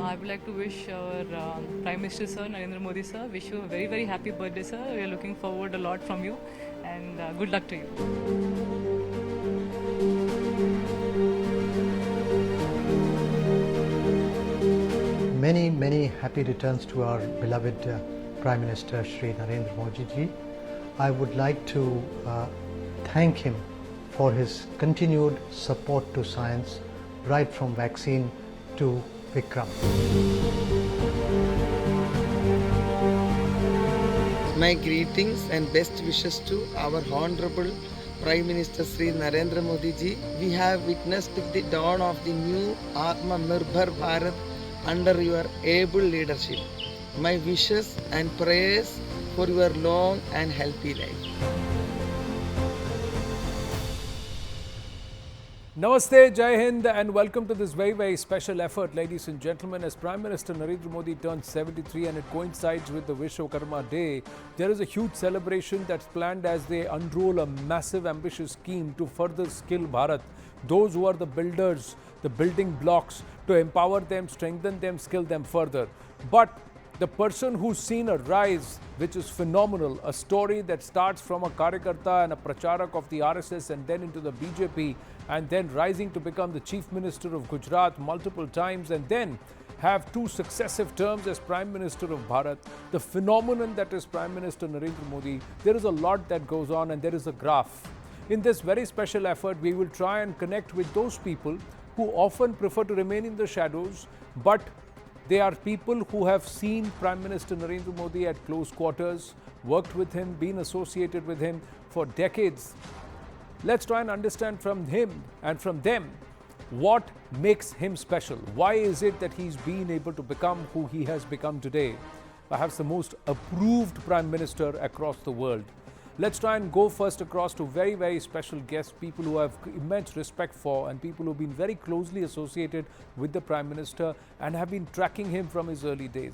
I would like to wish our Prime Minister Sir, Narendra Modi Sir, wish you a very, very happy birthday, sir. We are looking forward a lot from you, and good luck to you. Many, many happy returns to our beloved Prime Minister Shri Narendra Modi ji. I would like to thank him for his continued support to science, right from vaccine to Vikram. My greetings and best wishes to our Honorable Prime Minister Shri Narendra Modi ji. We have witnessed the dawn of the new Atmanirbhar Bharat under your able leadership. My wishes and prayers for your long and healthy life. Namaste, Jai Hind, and welcome to this very, very special effort, ladies and gentlemen. As Prime Minister Narendra Modi turns 73 and it coincides with the Vishwakarma Day, there is a huge celebration that's planned as they unroll a massive, ambitious scheme to further skill Bharat. Those who are the builders, the building blocks, to empower them, strengthen them, skill them further. But the person who's seen a rise, which is phenomenal, a story that starts from a Karyakarta and a Pracharak of the RSS and then into the BJP, and then rising to become the Chief Minister of Gujarat multiple times, and then have 2 successive terms as Prime Minister of Bharat. The phenomenon that is Prime Minister Narendra Modi, there is a lot that goes on and there is a graph. In this very special effort, we will try and connect with those people who often prefer to remain in the shadows, but they are people who have seen Prime Minister Narendra Modi at close quarters, worked with him, been associated with him for decades. Let's try and understand from him and from them what makes him special. Why is it that he's been able to become who he has become today? Perhaps the most approved Prime Minister across the world. Let's try and go first across to very, very special guests, people who have immense respect for and people who have been very closely associated with the Prime Minister and have been tracking him from his early days.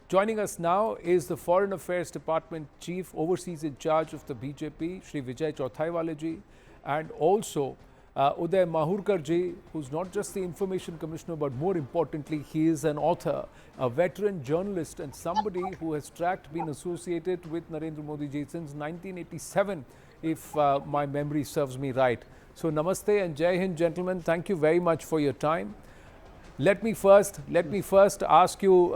Joining us now is the Foreign Affairs Department Chief, Overseas in charge of the BJP, Shri Vijay Chauthaiwale ji, and also Uday Mahurkar ji, who's not just the Information Commissioner, but more importantly, he is an author, a veteran journalist, and somebody who has been associated with Narendra Modi ji since 1987, if my memory serves me right. So Namaste and Jai Hind, gentlemen. Thank you very much for your time. Let me first ask you,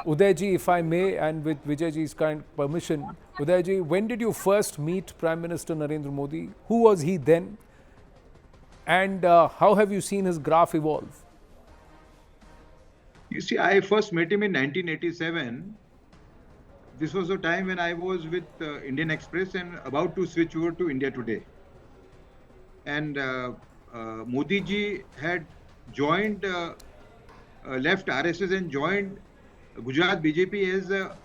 Uday ji, if I may, and with Vijay ji's kind permission, Uday ji, when did you first meet Prime Minister Narendra Modi? Who was he then? And how have you seen his graph evolve? You see, I first met him in 1987. This was a time when I was with Indian Express and about to switch over to India Today. And Modi ji had joined, left RSS and joined Gujarat BJP as a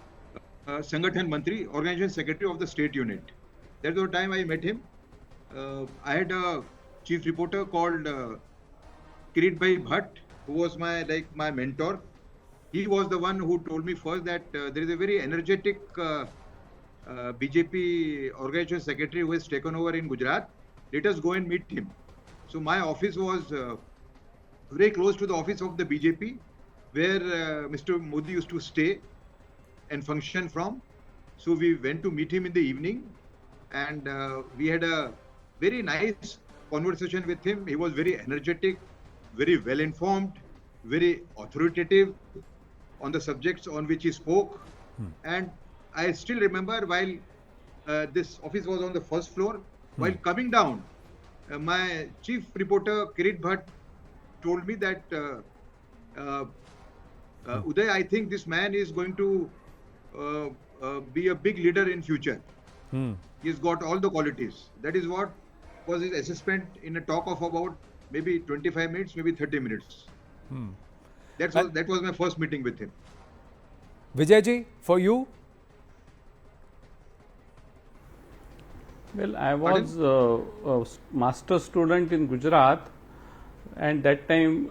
Sangathan Mantri, Organization Secretary of the State Unit. That's the time I met him. I had a chief reporter called Kirit Bhai Bhatt, who was my mentor. He was the one who told me first that there is a very energetic BJP organization secretary who has taken over in Gujarat. Let us go and meet him. So my office was very close to the office of the BJP, where Mr. Modi used to stay and function from. So we went to meet him in the evening, and we had a very nice conversation with him. He was very energetic, very well informed, very authoritative on the subjects on which he spoke. And I still remember while this office was on the first floor, while coming down, my chief reporter Kirit Bhatt told me that Uday, I think this man is going to be a big leader in future. He's got all the qualities. That is what was his assessment in a talk of about maybe 25 minutes, maybe 30 minutes. That was my first meeting with him. Vijay ji, for you? Well, I was a master student in Gujarat, and that time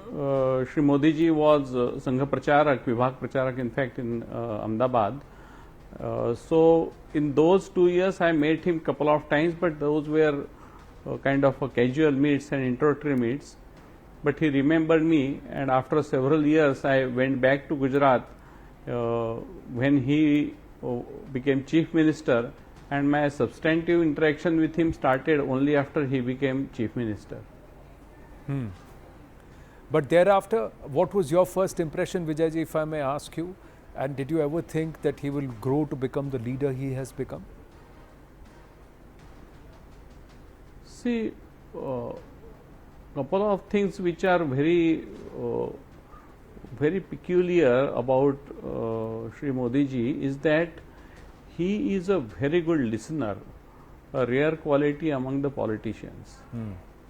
Shri Modi ji was Sangha Pracharak, Vibhag Pracharak, in fact, in Ahmedabad. So in those 2 years, I met him couple of times, but those were kind of a casual meets and introductory meets. but he remembered me, and after several years I went back to Gujarat when he became Chief Minister, and my substantive interaction with him started only after he became Chief Minister. But thereafter, what was your first impression, Vijayji, if I may ask you? And did you ever think that he will grow to become the leader he has become? See, couple of things which are very peculiar about Shri Modi ji is that he is a very good listener, a rare quality among the politicians.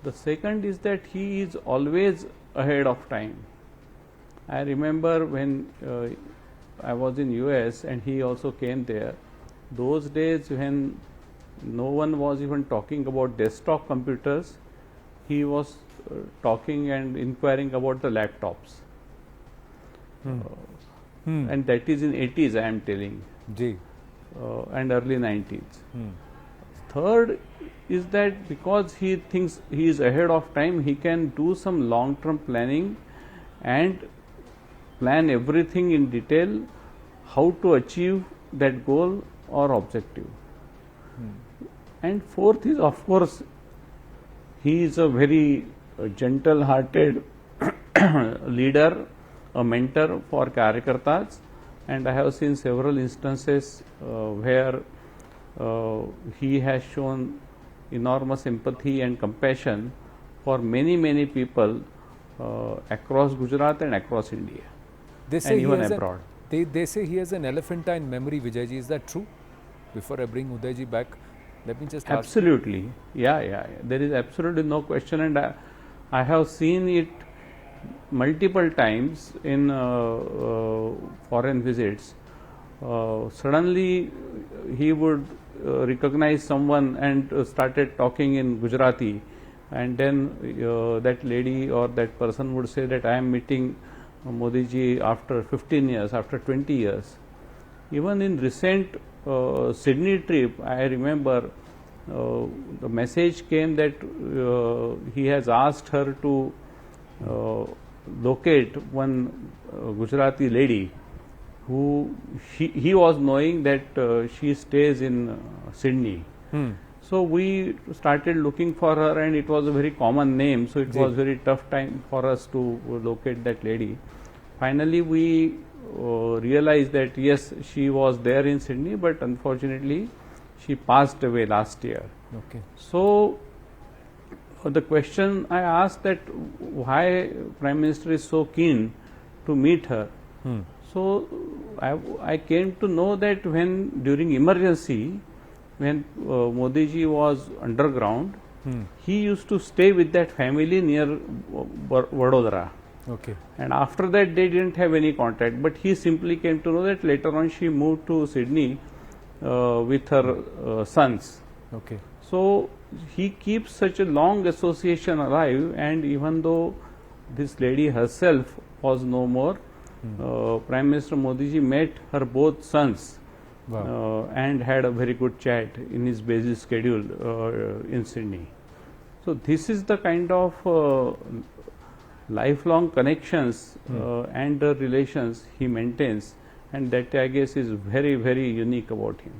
The second is that he is always ahead of time. I remember when I was in US and he also came there, those days when no one was even talking about desktop computers, he was talking and inquiring about the laptops. And that is in 80s, I am telling, and early 90s. Third is that because he thinks he is ahead of time, he can do some long-term planning and plan everything in detail, how to achieve that goal or objective. And fourth is, of course, he is a very gentle-hearted leader, a mentor for Karyakartas, and I have seen several instances where he has shown enormous empathy and compassion for many people across Gujarat and across India, and even abroad. They say he has an elephantine memory, Vijayji. Is that true? Before I bring Udayji back, let me just absolutely ask. Yeah. There is absolutely no question, and I have seen it multiple times in foreign visits. Suddenly he would recognize someone and started talking in Gujarati, and then that lady or that person would say that I am meeting Modi ji after 15 years, after 20 years. Even in recent Sydney trip, I remember the message came that he has asked her to locate one Gujarati lady who he was knowing that she stays in Sydney. So we started looking for her, and it was a very common name, so it was very tough time for us to locate that lady. Finally we realized that yes, she was there in Sydney, but unfortunately she passed away last year. So the question I asked that why Prime Minister is so keen to meet her. So I came to know that when during emergency, when Modi ji was underground, he used to stay with that family near Vadodara. And after that they didn't have any contact, but he simply came to know that later on she moved to Sydney with her sons. So he keeps such a long association alive, and even though this lady herself was no more, Prime Minister Modi ji met her both sons and had a very good chat in his busy schedule in Sydney. So this is the kind of lifelong connections and the relations he maintains, and that I guess is very unique about him.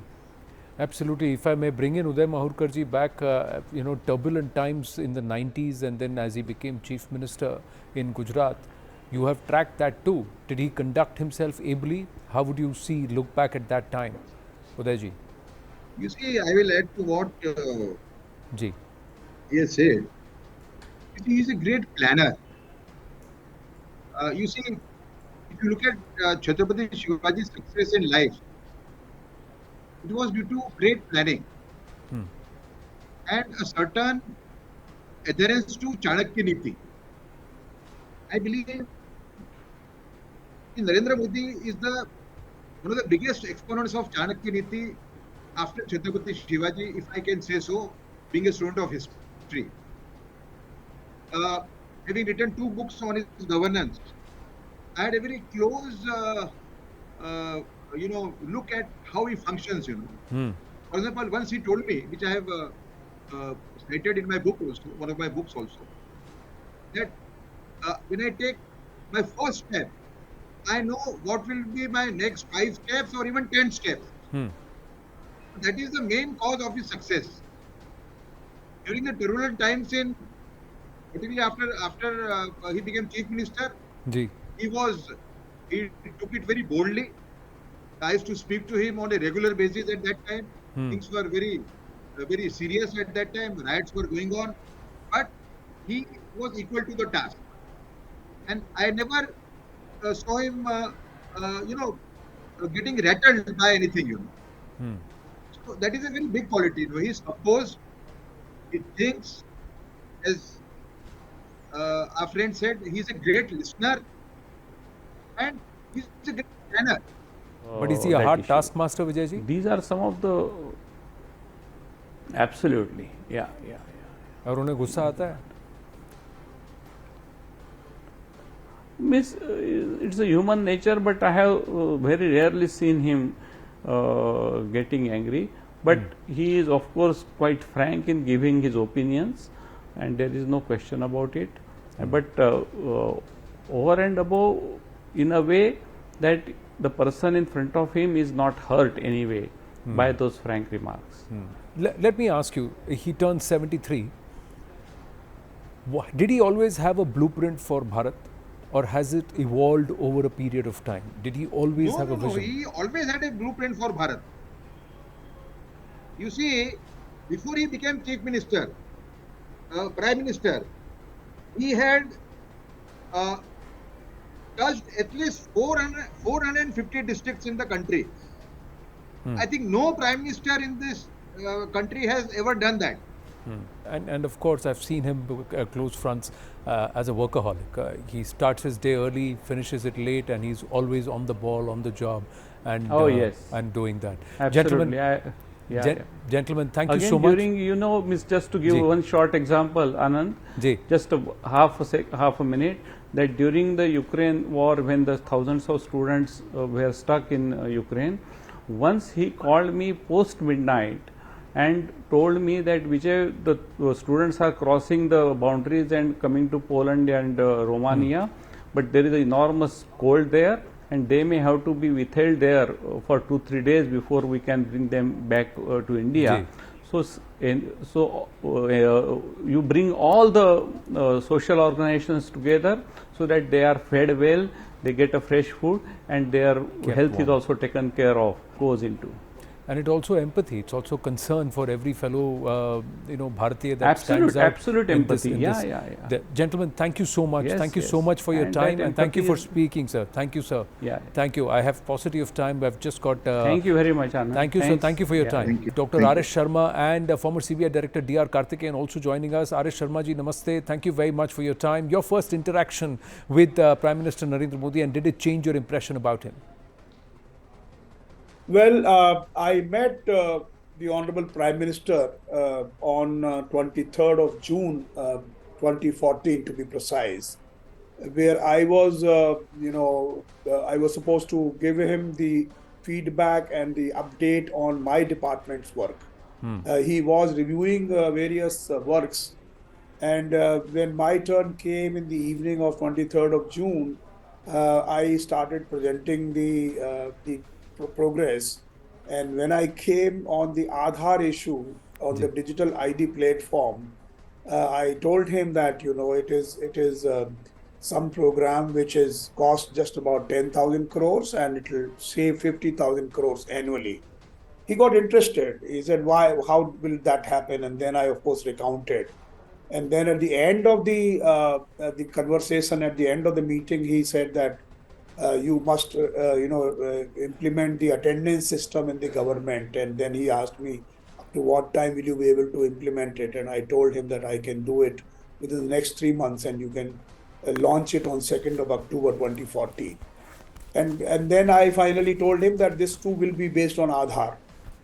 Absolutely. If I may bring in Uday Mahurkar ji back, turbulent times in the 90s, and then as he became Chief Minister in Gujarat, you have tracked that too. Did he conduct himself ably? How would you look back at that time, Uday ji? You see, I will add to what he has said. You see, he is a great planner. You see, if you look at Chhatrapati Shivaji's success in life, it was due to great planning and a certain adherence to Chanakya Niti. I believe Narendra Modi is one of the biggest exponents of Chanakya Niti after Chhatrapati Shivaji, if I can say so, being a student of history. Having written 2 books on his governance, I had a very close look at how he functions. For example, once he told me, which I have cited in my book also, one of my books also, that when I take my first step, I know what will be my next 5 steps or even 10 steps. That is the main cause of his success. During the turbulent times in, particularly after he became chief minister, ji he took it very boldly. I used to speak to him on a regular basis at that time. Things were very serious at that time. Riots were going on, but he was equal to the task. And I never saw him, getting rattled by anything. So that is a very big quality. He's composed. He thinks, as our friend said, he's a great listener, and he's a great planner. But is he a that hard issue. taskmaster, Vijay ji? These are some of the absolutely, yeah. और उन्हें गुस्सा आता है? Means it's a human nature, but I have very rarely seen him getting angry. But he is, of course, quite frank in giving his opinions, and there is no question about it. But over and above, in a way that the person in front of him is not hurt anyway by those frank remarks. Let me ask you, he turned 73. Did he always have a blueprint for Bharat, or has it evolved over a period of time? Did he always have a vision? He always had a blueprint for Bharat. You see, before he became chief minister, prime minister, he had touched at least 450 districts in the country. I think no prime minister in this country has ever done that. And of course, I've seen him close fronts as a workaholic. He starts his day early, finishes it late, and he's always on the ball, on the job, and and doing that. Absolutely. Gentlemen, thank Again, you so much. During, just to give one short example, Anand, just half a minute, that during the Ukraine war, when the thousands of students were stuck in Ukraine, once he called me post midnight and told me that Vijay, the students are crossing the boundaries and coming to Poland and Romania, but there is an enormous cold there, and they may have to be withheld there for 2-3 days before we can bring them back to India. So you bring all the social organizations together so that they are fed well, they get a fresh food, and their health is also taken care of, goes into. And it also empathy. It's also concern for every fellow, Bharatiya that stands out. Absolute empathy. Gentlemen, thank you so much. Thank you so much for your time, and thank you for speaking, sir. Thank you, sir. Thank you. I have paucity of time. I've just got. Thank you very much, Anand. Thank you, sir. Thank you for your time. Dr. R.S. Sharma and former CBI Director Dr. Karthikeyan also joining us. R.S. Sharma ji, namaste. Thank you very much for your time. Your first interaction with Prime Minister Narendra Modi, and did it change your impression about him? Well, I met the Honorable Prime Minister on 23rd of June 2014, to be precise, where I was, I was supposed to give him the feedback and the update on my department's work. He was reviewing various works, and when my turn came in the evening of 23rd of June, I started presenting the progress. And when I came on the Aadhaar issue on the digital ID platform, I told him that it is some program which is cost just about 10,000 crores and it will save 50,000 crores annually. He got interested. He said, "Why? How will that happen?" And then I, of course, recounted. And then at the end of the conversation, at the end of the meeting, he said that you must, implement the attendance system in the government. And then he asked me, up to what time will you be able to implement it? And I told him that I can do it within the next 3 months, and you can launch it on 2nd of October 2014. And then I finally told him that this too will be based on Aadhaar.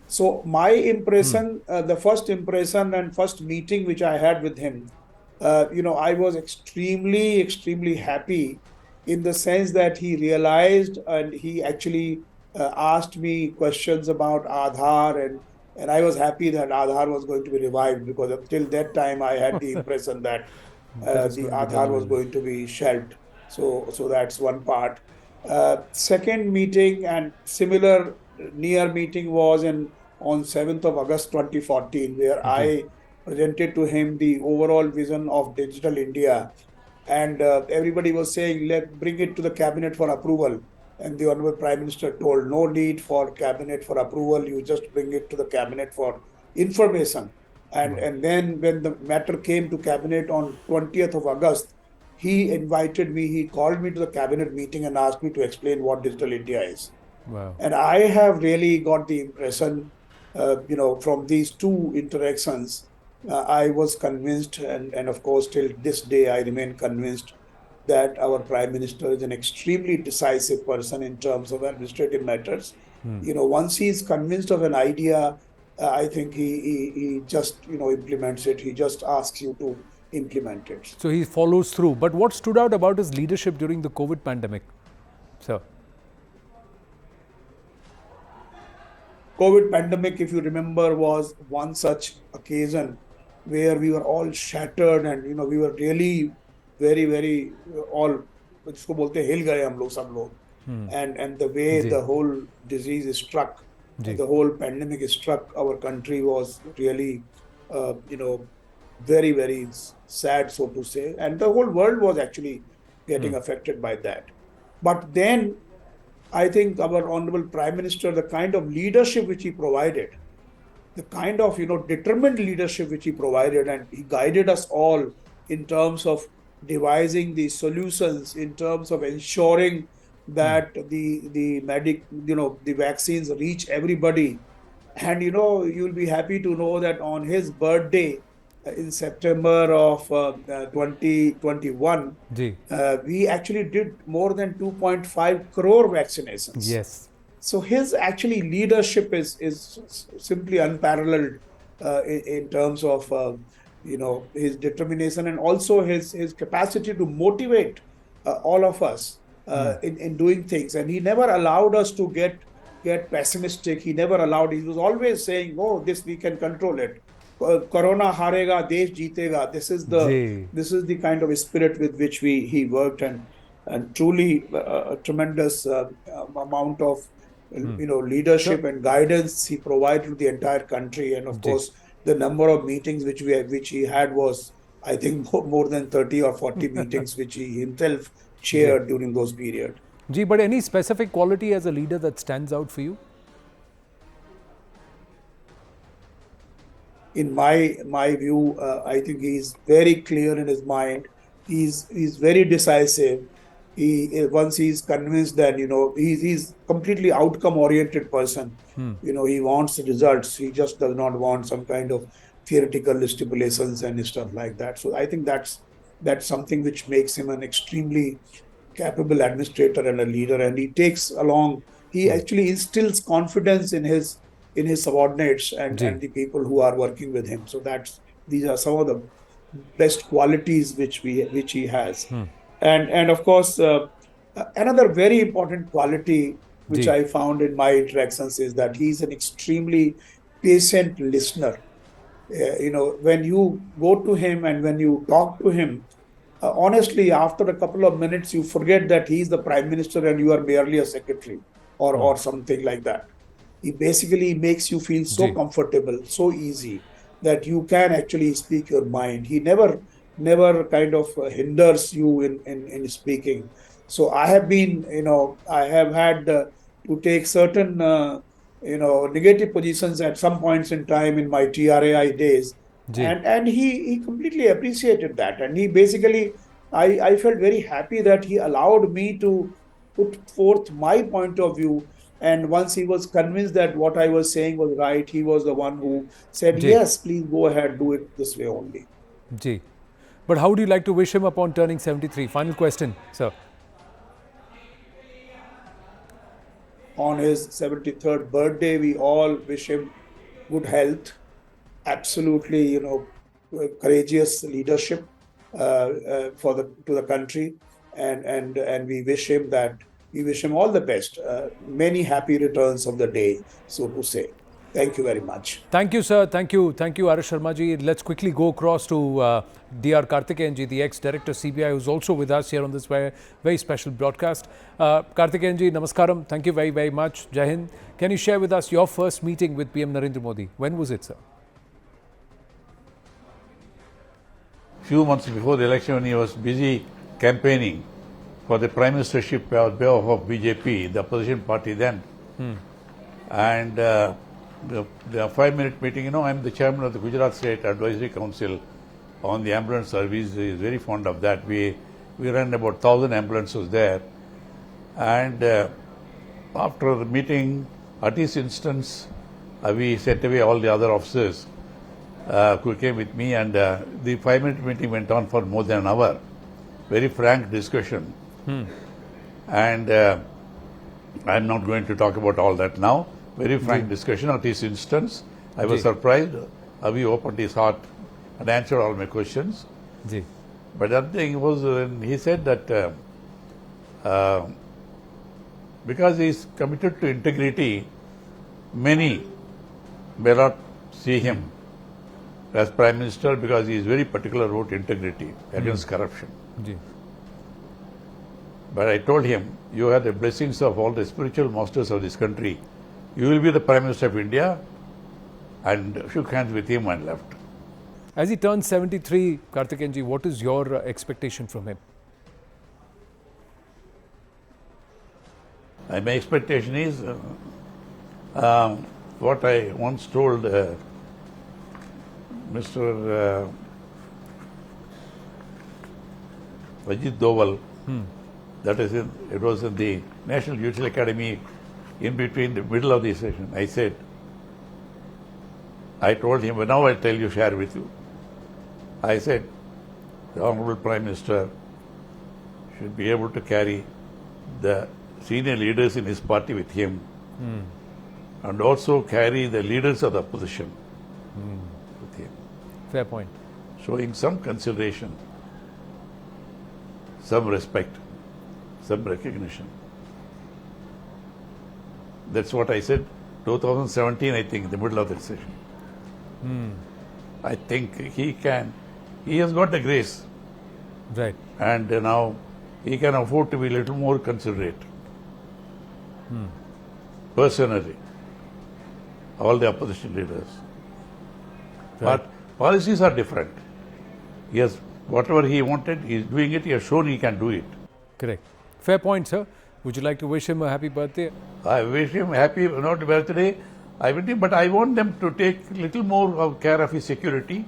So my impression, the first impression and first meeting which I had with him, I was extremely, extremely happy, in the sense that he realized and he actually asked me questions about Aadhaar, and I was happy that Aadhaar was going to be revived, because up till that time I had the impression that The Aadhaar was going to be shelved. So that's one part. Second meeting and similar near meeting was on 7th of August 2014, where I presented to him the overall vision of Digital India. And everybody was saying, bring it to the cabinet for approval. And the Honorable Prime Minister told, no need for cabinet for approval, you just bring it to the cabinet for information. And then when the matter came to cabinet on 20th of August, he invited me, he called me to the cabinet meeting and asked me to explain what Digital India is. Wow. And I have really got the impression, from these two interactions, I was convinced, and of course, till this day, I remain convinced that our Prime Minister is an extremely decisive person in terms of administrative matters. Once he is convinced of an idea, I think he just implements it. He just asks you to implement it. So he follows through. But what stood out about his leadership during the COVID pandemic, sir? COVID pandemic, if you remember, was one such occasion where we were all shattered and we were really very all जिसको बोलते हैं हिल गए हम लोग सब लोग. And the way the whole disease is struck, the whole pandemic is struck our country was really very sad, so to say, and the whole world was actually getting affected by that. But then I think our Honorable Prime Minister, the kind of leadership which he provided, the kind of determined leadership which he provided, and he guided us all in terms of devising the solutions, in terms of ensuring that the vaccines reach everybody. And you'll be happy to know that on his birthday in September of 2021, we actually did more than 2.5 crore vaccinations. Yes. So his actually leadership is simply unparalleled in terms of his determination and also his capacity to motivate all of us in doing things. And he never allowed us to get pessimistic. He was always saying, "Oh, this we can control it. Corona harega, desh jeetega." This is the kind of spirit with which he worked, and truly a tremendous amount of leadership and guidance he provided to the entire country. And of course, the number of meetings which he had was, I think, more than 30 or 40 meetings which he himself chaired during those periods. But any specific quality as a leader that stands out for you? In my view, I think he's very clear in his mind. He's very decisive. Once he's convinced that he's completely outcome-oriented person. He wants the results. He just does not want some kind of theoretical stipulations and stuff like that. So I think that's something which makes him an extremely capable administrator and a leader. And he actually instills confidence in his subordinates and the people who are working with him. So these are some of the best qualities which he has. And of course, another very important quality which I found in my interactions is that he's an extremely patient listener. When you go to him and when you talk to him, honestly, after a couple of minutes, you forget that he's the Prime Minister and you are merely a secretary or something like that. He basically makes you feel so comfortable, so easy that you can actually speak your mind. He never kind of hinders you in speaking. So I have had to take certain negative positions at some points in time in my TRAI days, and he completely appreciated that. And he basically, I felt very happy that he allowed me to put forth my point of view. And once he was convinced that what I was saying was right, he was the one who said, "Yes, please go ahead, do it this way only." But how would you like to wish him upon turning 73? Final question, sir. On his 73rd birthday, we all wish him good health, absolutely, courageous leadership to the country, and we wish him all the best. Many happy returns of the day, so to say. Thank you very much. Thank you, sir. Thank you, Arish Sharma ji. Let's quickly go across to Dr. Karthikeyan ji, the ex-director CBI, who's also with us here on this very, very special broadcast. Karthikeyan ji, namaskaram. Thank you very, very much. Jai Hind. Can you share with us your first meeting with PM Narendra Modi? When was it, sir? Few months before the election, when he was busy campaigning for the prime ministership on behalf of BJP, the opposition party then, and the 5-minute meeting, I'm the chairman of the Gujarat State Advisory Council on the ambulance service. He is very fond of that. We ran about 1,000 ambulances there, and after the meeting, at his instance, we sent away all the other officers who came with me, and the 5-minute meeting went on for more than an hour. Very frank discussion. And I'm not going to talk about all that now. Very frank discussion at his instance. I was surprised. He opened his heart and answered all my questions. But the other thing was when he said that because he is committed to integrity, many may not see him as Prime Minister because he is very particular about integrity against corruption. But I told him, you have the blessings of all the spiritual masters of this country. You will be the Prime Minister of India, and shook hands with him and left. As he turns 73, Karthikeyan ji, what is your expectation from him? My expectation is what I once told Mr. Vijay Chauthaiwale, that is, it was in the National Judicial Academy in between the middle of the session. I told him, well, now I'll tell you, share with you. I said, the Honorable Prime Minister should be able to carry the senior leaders in his party with him and also carry the leaders of the opposition with him. Fair point. Showing some consideration, some respect, some recognition. That's what I said 2017, I think, in the middle of that session. I think he has got the grace. Right. And now he can afford to be a little more considerate. Personally, all the opposition leaders. Right. But policies are different. Yes, whatever he wanted, he is doing it. He has shown he can do it. Correct. Fair point, sir. Would you like to wish him a happy birthday? I wish him happy, not birthday. But I want them to take a little more of care of his security.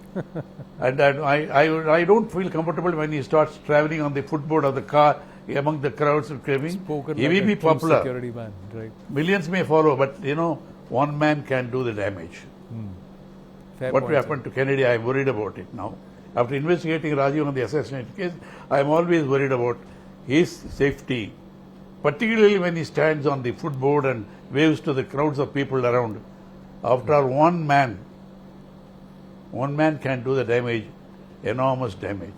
And I don't feel comfortable when he starts traveling on the footboard of the car among the crowds and craving. He will be popular. Security man, right. Millions may follow, but one man can do the damage. Fair What point, happened to Kennedy, I am worried about it now. After investigating Rajiv on the assassination case, I am always worried about his safety, particularly when he stands on the footboard and waves to the crowds of people around. After all, one man can do the damage, enormous damage.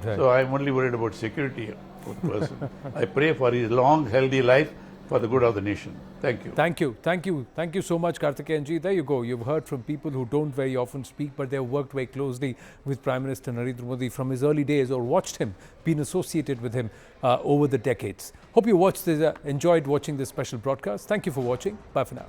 Right. So I am only worried about security of the person. I pray for his long, healthy life for the good of the nation. Thank you. Thank you. Thank you. Thank you so much, Karthikeyan ji. There you go. You've heard from people who don't very often speak, but they've worked very closely with Prime Minister Narendra Modi from his early days or watched him, been associated with him over the decades. Hope you enjoyed watching this special broadcast. Thank you for watching. Bye for now.